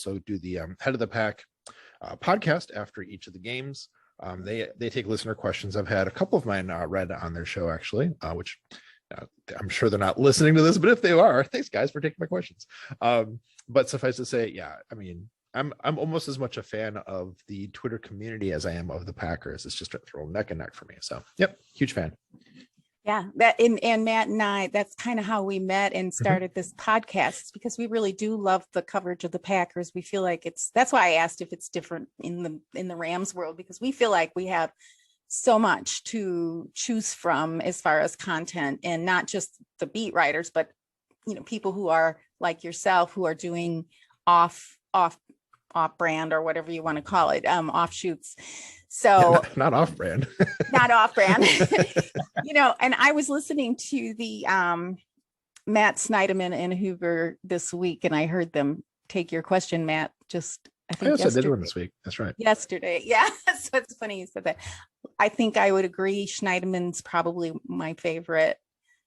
also do the Head of the Pack podcast after each of the games. They take listener questions. I've had a couple of mine read on their show, actually, which I'm sure they're not listening to this, but if they are, thanks guys for taking my questions. But suffice to say, yeah, I mean, I'm almost as much a fan of the Twitter community as I am of the Packers. It's just a throw neck and neck for me. So, yep, huge fan. Yeah, that and Matt and I, that's kind of how we met and started this podcast, because we really do love the coverage of the Packers. We feel like that's why I asked if it's different in the Rams world, because we feel like we have so much to choose from as far as content, and not just the beat writers, but people who are like yourself, who are doing off brand, or whatever you want to call it, offshoots. So not off brand, not off brand, and I was listening to the Matt Snyderman and Hoover this week, and I heard them take your question, Matt, I think I did one this week. That's right. Yesterday. Yeah. So it's funny you said that. I think I would agree. Schneiderman's probably my favorite,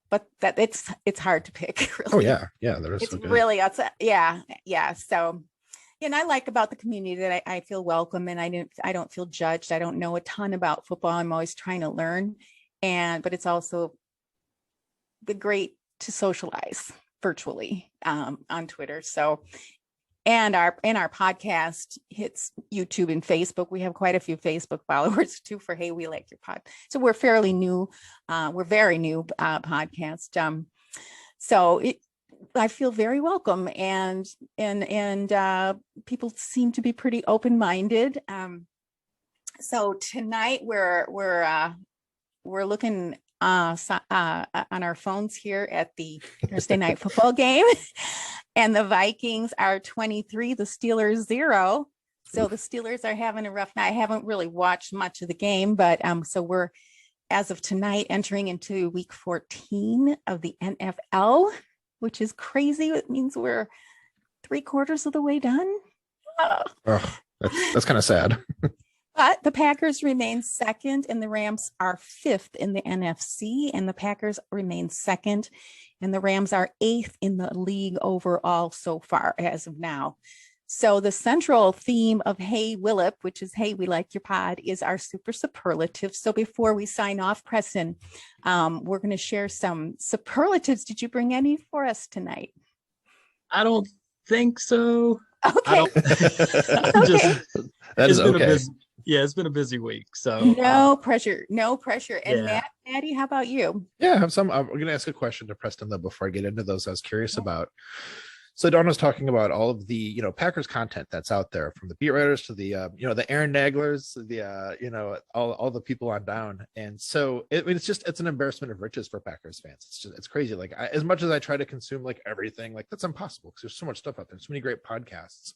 but that it's hard to pick. Really. Oh yeah. Yeah. It's so really, yeah. So, and I like about the community that I feel welcome, and I don't feel judged. I don't know a ton about football. I'm always trying to learn, but it's also great to socialize virtually on Twitter. So, and our podcast hits YouTube and Facebook. We have quite a few Facebook followers too for Hey We Like Your Pod. So we're fairly new. We're very new podcast. So I feel very welcome, and people seem to be pretty open-minded. So tonight we're looking on our phones here at the Thursday night football game, and the Vikings are 23, the Steelers 0. So the Steelers are having a rough night. I haven't really watched much of the game, but so we're, as of tonight, entering into week 14 of the NFL, which is crazy. It means we're 3/4 of the way done. Oh, that's kind of sad. But the Packers remain second, and the Rams are 5th in the NFC, and the Packers remain second, and the Rams are 8th in the league overall so far as of now. So the central theme of HeyWLYP, which is Hey We Like Your Pod, is our super superlatives. So before we sign off, Preston, we're going to share some superlatives. Did you bring any for us tonight? I don't think so. Okay. That is okay. It's been a busy week. So no pressure. And Maddie, how about you? Yeah, I have some. We're going to ask a question to Preston though before I get into those. I was curious about. So Dawn was talking about all of the, Packers content that's out there, from the beat writers to the, the Aaron Naglers, the, all the people on down. And so it's an embarrassment of riches for Packers fans. It's crazy. Like as much as I try to consume like everything, like that's impossible because there's so much stuff out there. So many great podcasts.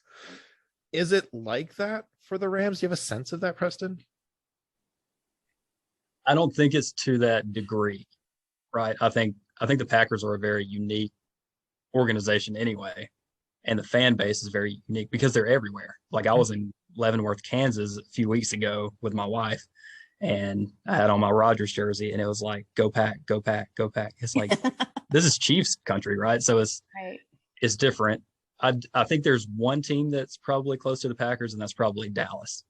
Is it like that for the Rams? Do you have a sense of that, Preston? I don't think it's to that degree, right? I think the Packers are a very unique organization anyway, and the fan base is very unique because they're everywhere. Like I was in Leavenworth, Kansas a few weeks ago with my wife, and I had on my Rodgers jersey, and it was like, go Pack, go Pack, go Pack. It's like this is Chiefs country, right? So it's different. I think there's one team that's probably close to the Packers, and that's probably Dallas.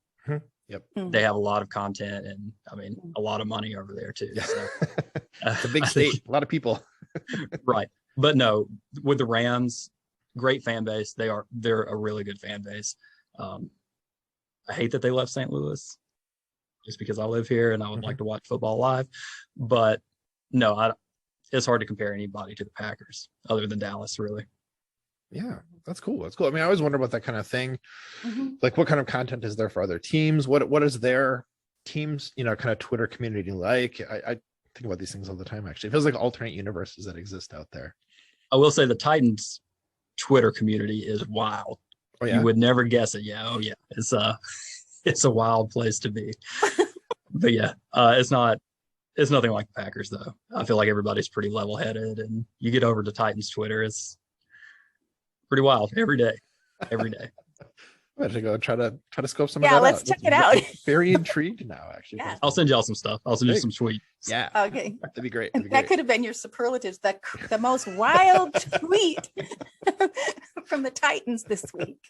Yep. They have a lot of content, and I mean a lot of money over there too. So, it's a big state, a lot of people. Right. But no, with the Rams, great fan base. They're a really good fan base. I hate that they left St. Louis just because I live here and I would like to watch football live. But no, it's hard to compare anybody to the Packers other than Dallas, really. Yeah, that's cool. That's cool. I mean, I always wonder about that kind of thing. Like what kind of content is there for other teams? What is their teams, kind of Twitter community like? I think about these things all the time, actually. It feels like alternate universes that exist out there. I will say the Titans Twitter community is wild. Oh, yeah? You would never guess it. Yeah. Oh yeah. It's a wild place to be. But yeah, it's nothing like the Packers though. I feel like everybody's pretty level headed, and you get over to Titans Twitter, it's pretty wild every day. I'm going to go try to scope some of that out. Yeah, let's check it out. Very intrigued now, actually. Yeah. I'll send y'all some stuff. I'll send you some tweets. Yeah. Okay. That'd be great. That could have been your superlatives. The most wild tweet from the Titans this week.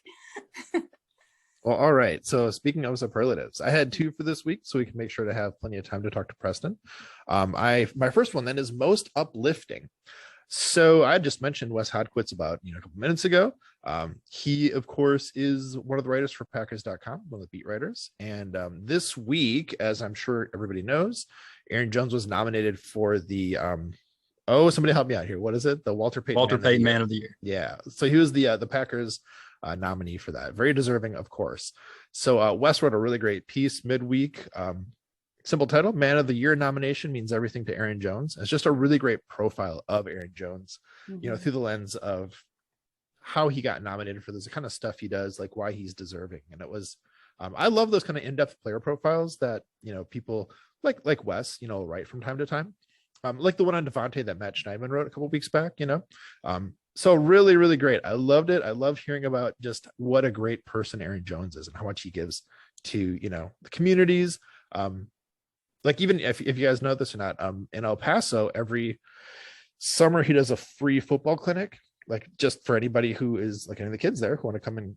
Well, all right. So speaking of superlatives, I had 2 for this week, so we can make sure to have plenty of time to talk to Preston. My first one then is most uplifting. So I just mentioned Wes Hodquist about a couple minutes ago. He, of course, is one of the writers for Packers.com, one of the beat writers. And this week, as I'm sure everybody knows, Aaron Jones was nominated for the somebody help me out here. What is it? The Walter Payton Man of the Year. Yeah. So he was the Packers nominee for that. Very deserving, of course. So Wes wrote a really great piece midweek. Simple title, Man of the Year nomination means everything to Aaron Jones. It's just a really great profile of Aaron Jones, through the lens of how he got nominated for this, the kind of stuff he does, like why he's deserving. And it was, I love those kind of in-depth player profiles that, people like Wes, write from time to time. Like the one on Devontae that Matt Schneidman wrote a couple weeks back, So really, really great. I loved it. I love hearing about just what a great person Aaron Jones is and how much he gives to, the communities. Like even if you guys know this or not, in El Paso, every summer he does a free football clinic, like just for anybody who is like any of the kids there who want to come and,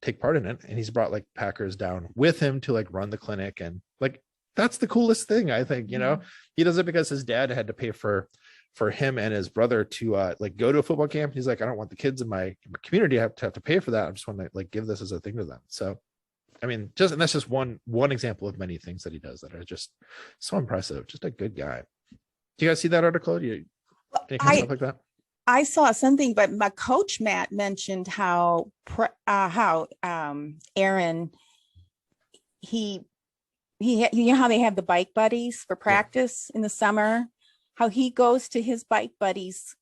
take part in it. And he's brought like Packers down with him to like run the clinic. And like, that's the coolest thing, I think, he does it because his dad had to pay for him and his brother to like go to a football camp. He's like, I don't want the kids in my community to have to pay for that. I just want to like give this as a thing to them. So I mean, and that's just one example of many things that he does that are just so impressive. Just a good guy. Do you guys see that article? Any kind of stuff like that? I saw something, but my coach Matt mentioned how Aaron, he how they have the bike buddies for practice in the summer, how he goes to his bike buddies,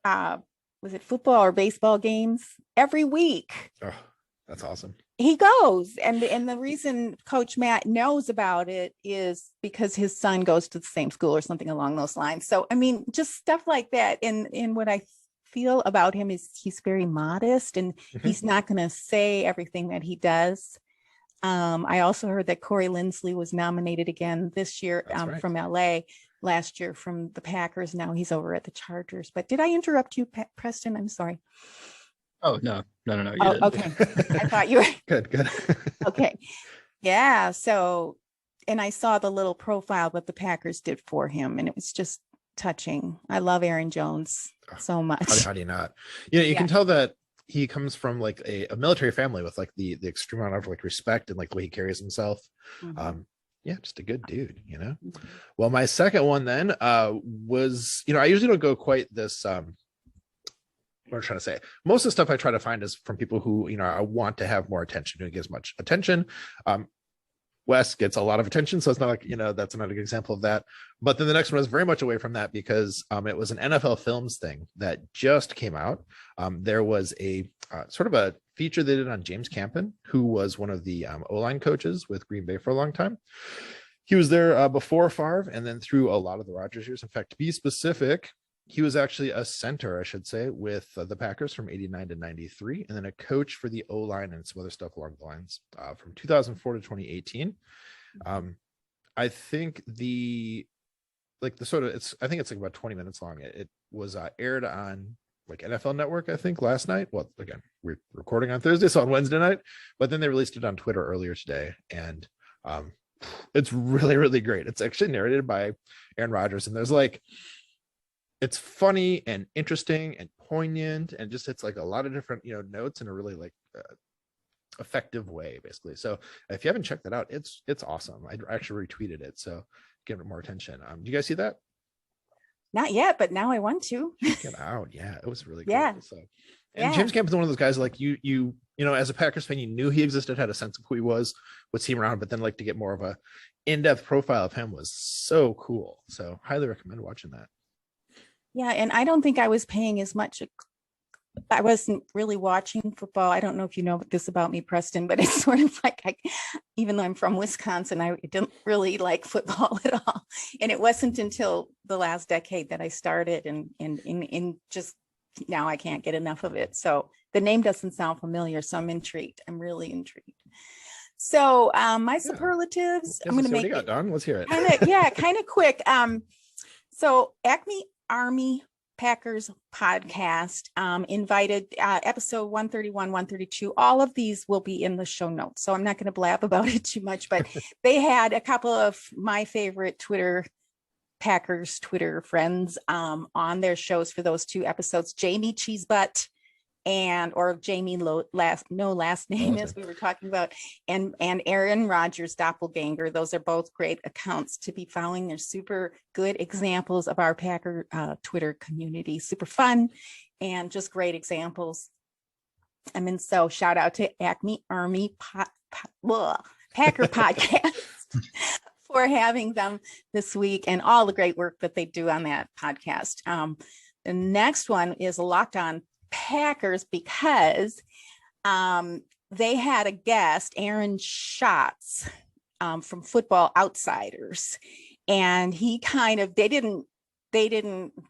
was it football or baseball games every week? Oh, that's awesome. He goes, and the reason Coach Matt knows about it is because his son goes to the same school or something along those lines. So, I mean, just stuff like that. And what I feel about him is he's very modest, and he's not going to say everything that he does. I also heard that Corey Linsley was nominated again this year from LA, last year from the Packers. Now he's over at the Chargers. But did I interrupt you, Preston? I'm sorry. Oh, no. Okay. I thought you were. Good. Okay. Yeah. So, and I saw the little profile that the Packers did for him, and it was just touching. I love Aaron Jones so much. How do you not? You can tell that he comes from like a military family with like the extreme amount of like respect and like the way he carries himself. Just a good dude, Well, my second one then was, I usually don't go quite this what I'm trying to say. Most of the stuff I try to find is from people who, I want to have more attention, who get as much attention. Wes gets a lot of attention, so it's not like, that's another good example of that. But then the next one is very much away from that because it was an NFL Films thing that just came out. There was a sort of a feature they did on James Campen, who was one of the O-line coaches with Green Bay for a long time. He was there before Favre and then through a lot of the Rodgers years. In fact, to be specific, he was actually a center, I should say, with the Packers from 89 to 93, and then a coach for the O-line and some other stuff along the lines from 2004 to 2018. I think I think it's like about 20 minutes long. It was aired on like NFL Network, I think, last night. Well, again, we're recording on Thursday, so on Wednesday night, but then they released it on Twitter earlier today, and it's really, really great. It's actually narrated by Aaron Rodgers, and there's like, it's funny and interesting and poignant, and just it's like a lot of different notes in a really like effective way, basically. So if you haven't checked that out, it's awesome. I actually retweeted it, so give it more attention. Do you guys see that? Not yet, but now I want to. Check it out. Yeah, it was really cool. Yeah. So, and James Campen's one of those guys like you as a Packers fan, you knew he existed, had a sense of who he was, would see him around, but then like to get more of a in-depth profile of him was so cool. So highly recommend watching that. Yeah, and I don't think I was paying as much. I wasn't really watching football. I don't know if you know this about me, Preston, but it's sort of like even though I'm from Wisconsin, I didn't really like football at all. And it wasn't until the last decade that I started, and just now I can't get enough of it. So the name doesn't sound familiar, so I'm intrigued. I'm really intrigued. So my superlatives, I'm going to make it. Let's hear it. Kind of quick. So Acme Army Packers podcast, invited episode 131, 132. All of these will be in the show notes, so I'm not going to blab about it too much, but they had a couple of my favorite Packers Twitter friends on their shows for those 2 episodes. Jamie Cheesebutt or Jamie no last name, as we were talking about, and Aaron Rodgers doppelganger. Those are both great accounts to be following. They're super good examples of our Packer Twitter community. Super fun and just great examples. I mean, so shout out to Acme Army Packer podcast for having them this week and all the great work that they do on that podcast. The next one is Locked On Packers, because they had a guest, Aaron Schatz, from Football Outsiders, and he they didn't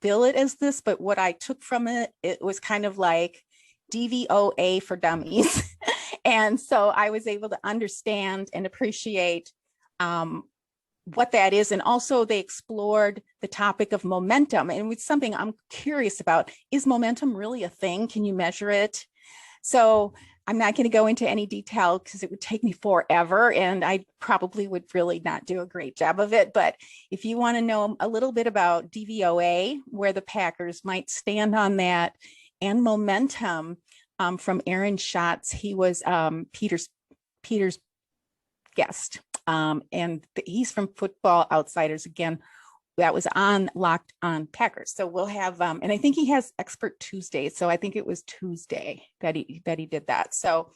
bill it as this, but what I took from it was kind of like DVOA for dummies. And so I was able to understand and appreciate what that is. And also they explored the topic of momentum, and it's something I'm curious about. Is momentum really a thing? Can you measure it? So I'm not going to go into any detail because it would take me forever, and I probably would really not do a great job of it. But if you want to know a little bit about DVOA, where the Packers might stand on that, and momentum, from Aaron Schatz, he was Peter's guest. And he's from Football Outsiders. Again, that was on Locked On Packers. So we'll have, and I think he has Expert Tuesdays. So I think it was Tuesday that he did that. So,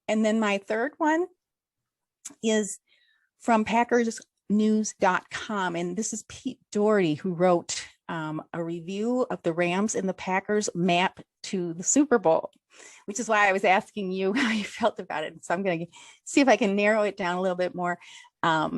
and then my third one is from PackersNews.com. And this is Pete Doherty, who wrote a review of the Rams and the Packers map to the Super Bowl, which is why I was asking you how you felt about it. So I'm going to see if I can narrow it down a little bit more,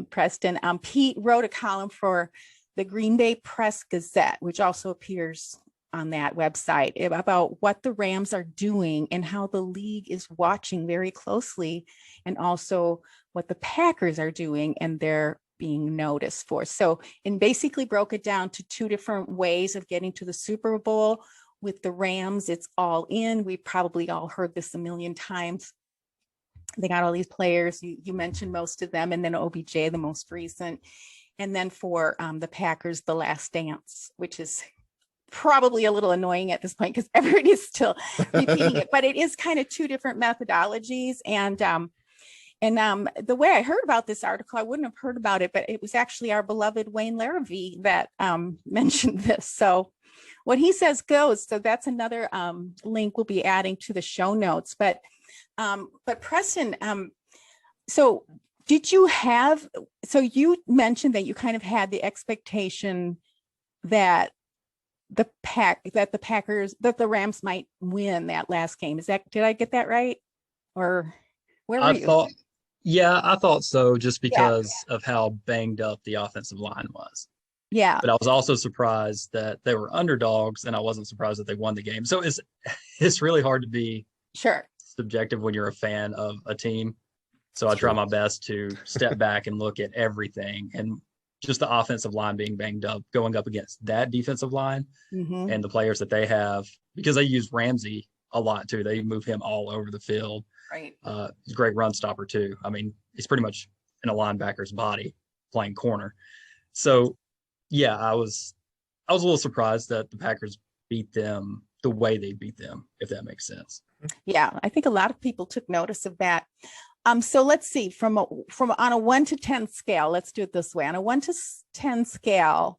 Preston. Pete wrote a column for the Green Bay Press Gazette, which also appears on that website, about what the Rams are doing and how the league is watching very closely, and also what the Packers are doing and they're being noticed for. So, and basically broke it down to 2 different ways of getting to the Super Bowl. With the Rams, it's all in. We probably all heard this a million times. They got all these players. You mentioned most of them, and then OBJ, the most recent. And then for the Packers, The Last Dance, which is probably a little annoying at this point because everybody's still repeating it. But it is kind of 2 different methodologies. And the way I heard about this article, I wouldn't have heard about it, but it was actually our beloved Wayne Larrivee that mentioned this. So what he says goes. So that's another link we'll be adding to the show notes. But Preston, so did you have? So you mentioned that you kind of had the expectation that the Rams might win that last game. Did I get that right? Or where were you? I thought so, just because of how banged up the offensive line was. Yeah. But I was also surprised that they were underdogs, and I wasn't surprised that they won the game. So it's really hard to be subjective when you're a fan of a team. So I try my best to step back and look at everything, and just the offensive line being banged up, going up against that defensive line and the players that they have, because they use Ramsey a lot too. They move him all over the field. Right. He's a great run stopper too. I mean, he's pretty much in a linebacker's body playing corner. So yeah, I was a little surprised that the Packers beat them the way they beat them, if that makes sense. Yeah, I think a lot of people took notice of that. So let's see, from on a 1 to 10 scale, let's do it this way. On a 1 to 10 scale,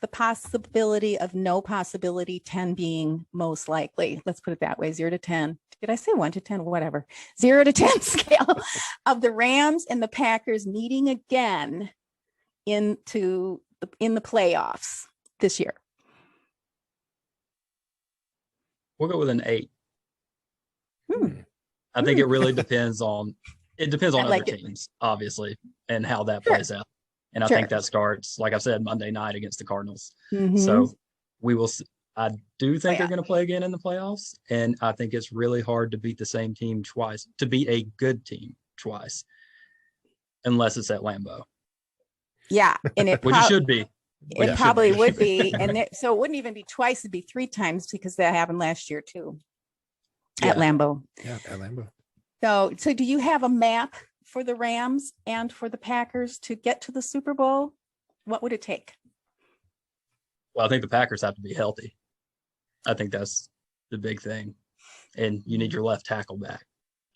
the possibility of no possibility, 10 being most likely. Let's put it that way, 0 to 10. Did I say 1 to 10? Whatever. 0 to 10 scale of the Rams and the Packers meeting again in the playoffs this year. We'll go with an 8. I think it really depends on other teams, obviously, and how that plays out. And I think that starts, like I said, Monday night against the Cardinals. So we will see. I do think they're going to play again in the playoffs. And I think it's really hard to beat the same team twice, to beat a good team twice, unless it's at Lambeau. Yeah. And which it should be. It Yeah. probably would be. So it wouldn't even be twice, it'd be 3 times because that happened last year too at Lambeau. Yeah, at Lambeau. So do you have a map for the Rams and for the Packers to get to the Super Bowl? What would it take? Well, I think the Packers have to be healthy. I think that's the big thing. And you need your left tackle back.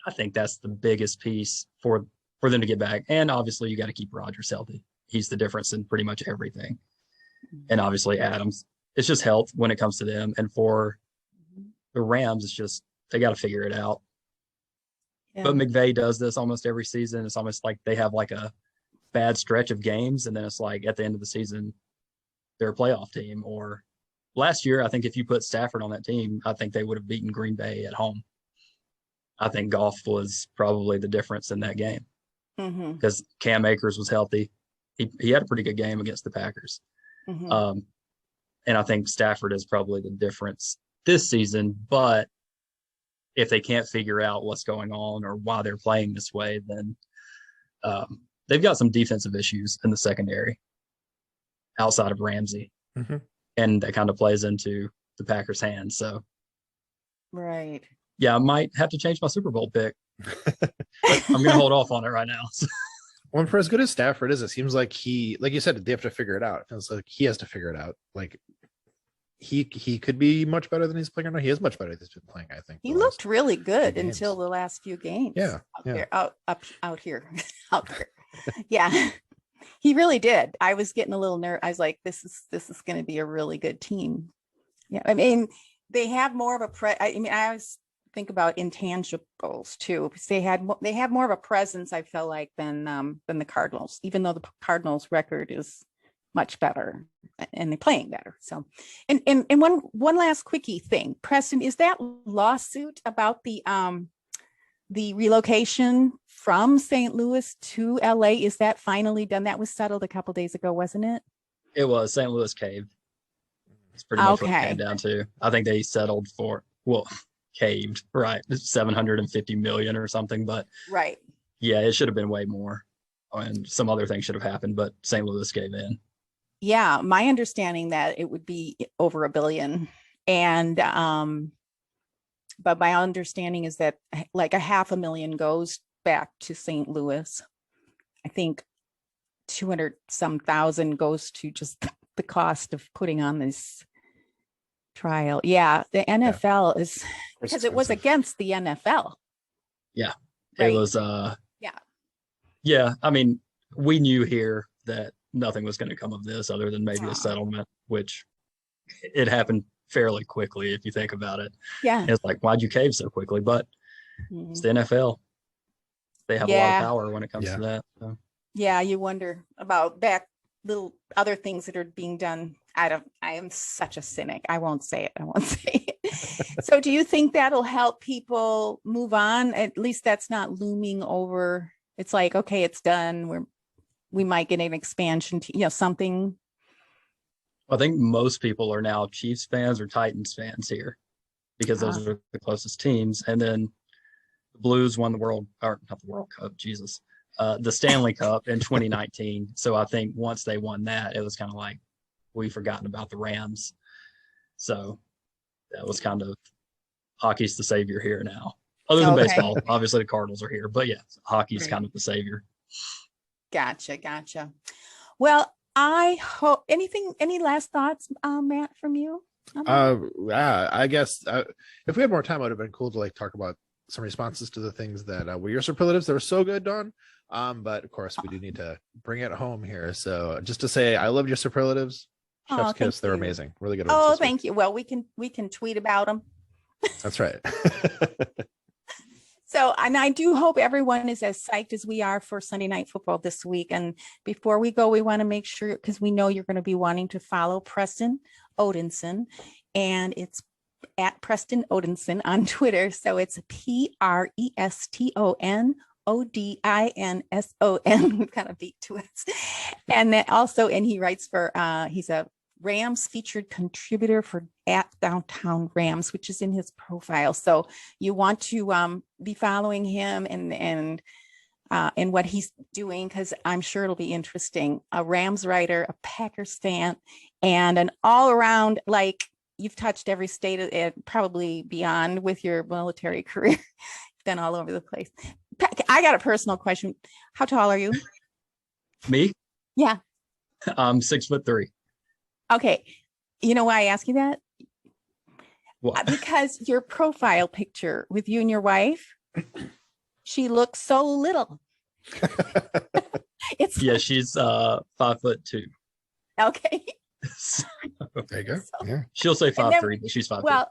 I think that's the biggest piece for them to get back. And obviously you got to keep Rodgers healthy. He's the difference in pretty much everything. And obviously Adams. It's just health when it comes to them. And for the Rams, it's just they got to figure it out. Yeah. But McVay does this almost every season. It's almost like they have like a bad stretch of games, and then it's like at the end of the season, they're a playoff team. Or last year, I think if you put Stafford on that team, I think they would have beaten Green Bay at home. I think Goff was probably the difference in that game because Cam Akers was healthy. He had a pretty good game against the Packers. And I think Stafford is probably the difference this season. But if they can't figure out what's going on or why they're playing this way, then they've got some defensive issues in the secondary outside of Ramsey. And that kind of plays into the Packers' hands. So, right. Yeah, I might have to change my Super Bowl pick. But I'm going to hold off on it right now. Well, for as good as Stafford is, it seems like like you said, they have to figure it out. It's like he has to figure it out. Like he could be much better than he's playing right now. He is much better than he's been playing, I think. He looked really good until the last few games. Yeah. Out here. Yeah. He really did. I was getting a little nervous. I was like, this is going to be a really good team. Yeah. I mean, they have more of a I always think about intangibles too, because they have more of a presence, I feel like, than the Cardinals, even though the Cardinals record is much better and they're playing better. So, and one last quickie thing, Preston, is that lawsuit about the relocation from St. Louis to LA, is that finally done? That was settled a couple days ago, wasn't it? It was. St. Louis caved. It's pretty much what it came down to. I think they settled for, caved, right? 750 million or something, but right. Yeah, it should have been way more. And some other things should have happened, but St. Louis gave in. Yeah, my understanding that it would be over $1 billion. And but my understanding is that like $500,000 goes back to St. Louis. I think 200 some thousand goes to just the cost of putting on this trial. Yeah, the NFL is because it was against the NFL. Yeah, right? It was. Yeah. I mean, we knew here that nothing was going to come of this other than maybe a settlement, which it happened fairly quickly if you think about it. Yeah, and it's like, why'd you cave so quickly? But it's the NFL. They have a lot of power when it comes to that. So. Yeah, you wonder about little other things that are being done. I am such a cynic. I won't say it. So do you think that'll help people move on? At least that's not looming over. It's like, okay, it's done. We might get an expansion to, something. I think most people are now Chiefs fans or Titans fans here because those are the closest teams. And then the Blues won not the World Cup, Jesus. The Stanley Cup in 2019. So I think once they won that, it was kind of like we've forgotten about the Rams. So that was kind of hockey's the savior here now. Other than baseball, obviously the Cardinals are here, but yeah, hockey's kind of the savior. Gotcha. Well, I hope any last thoughts, Matt, from you? I guess if we had more time, it would have been cool to talk about some responses to the things that were your superlatives that were so good, Dawn. But of course we do need to bring it home here. So just to say, I loved your superlatives. Chef's kiss. They're amazing. Really good. Oh, thank you. Well, we can tweet about them. That's right. So, and I do hope everyone is as psyched as we are for Sunday Night Football this week. And before we go, we want to make sure, because we know you're going to be wanting to follow Preston Odinson, and it's at Preston Odinson on Twitter. So it's PrestonOdinson. We've got a beat to it. And then also, and he writes for, he's a Rams featured contributor for at Downtown Rams, which is in his profile. So you want to be following him and and what he's doing, because I'm sure it'll be interesting. A Rams writer, a Packers fan, and an all around, like, you've touched every state of it, probably beyond with your military career. Been all over the place. I got a personal question. How tall are you? Me? Yeah. I'm 6'3". Okay. You know why I ask you that? What? Because your profile picture with you and your wife, she looks so little. It's Yeah, she's 5'2". okay. There you go. So- Yeah. She'll say And then- 5'3", but she's 5'2". Well,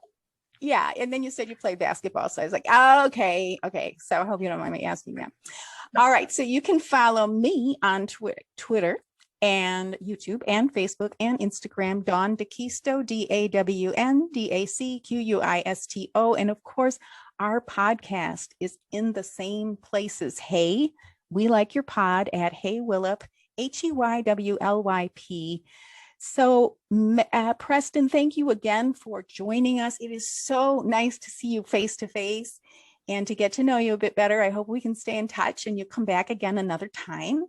yeah. And then you said you play basketball. So I was like, oh, okay. Okay. So I hope you don't mind me asking that. All right. So you can follow me on Twitter and YouTube and Facebook and Instagram, Dawn Dacquisto, DAWN, DACQUISTO. And of course, our podcast is in the same places. Hey, we like your pod at HeyWLYP, HeyWLYP. So, Preston, thank you again for joining us. It is so nice to see you face to face and to get to know you a bit better. I hope we can stay in touch and you come back again another time.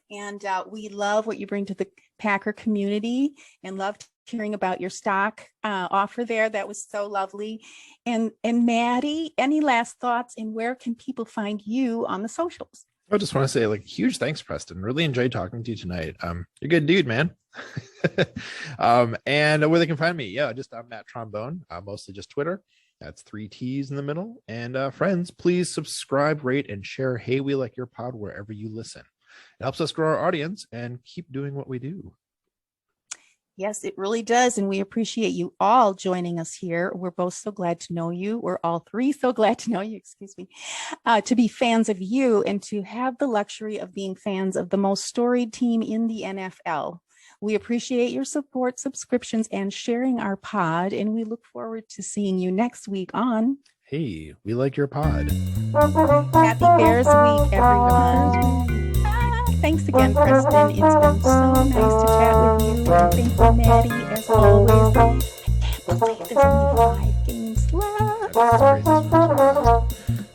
And we love what you bring to the Packer community and loved hearing about your stock offer there. That was so lovely. And Maddie, any last thoughts, and where can people find you on the socials? I just want to say, like, huge thanks, Preston. Really enjoyed talking to you tonight. You're a good dude, man. And where they can find me, just I'm Matt Trombone, mostly just Twitter. That's 3 T's in the middle. And friends, please subscribe, rate, and share Hey We Like Your Pod wherever you listen. It helps us grow our audience and keep doing what we do. Yes, it really does. And we appreciate you all joining us here. We're both so glad to know you. We're all 3 so glad to know you, excuse me, to be fans of you and to have the luxury of being fans of the most storied team in the NFL. We appreciate your support, subscriptions, and sharing our pod. And we look forward to seeing you next week on Hey, we like your pod. Happy Bears Week, everyone. Thanks again, Preston. It's been so nice to chat with you. And thank you, Maddie, as always. I can't believe there's only 5 games left.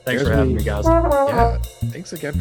Thanks for having me, guys. Yeah, thanks again.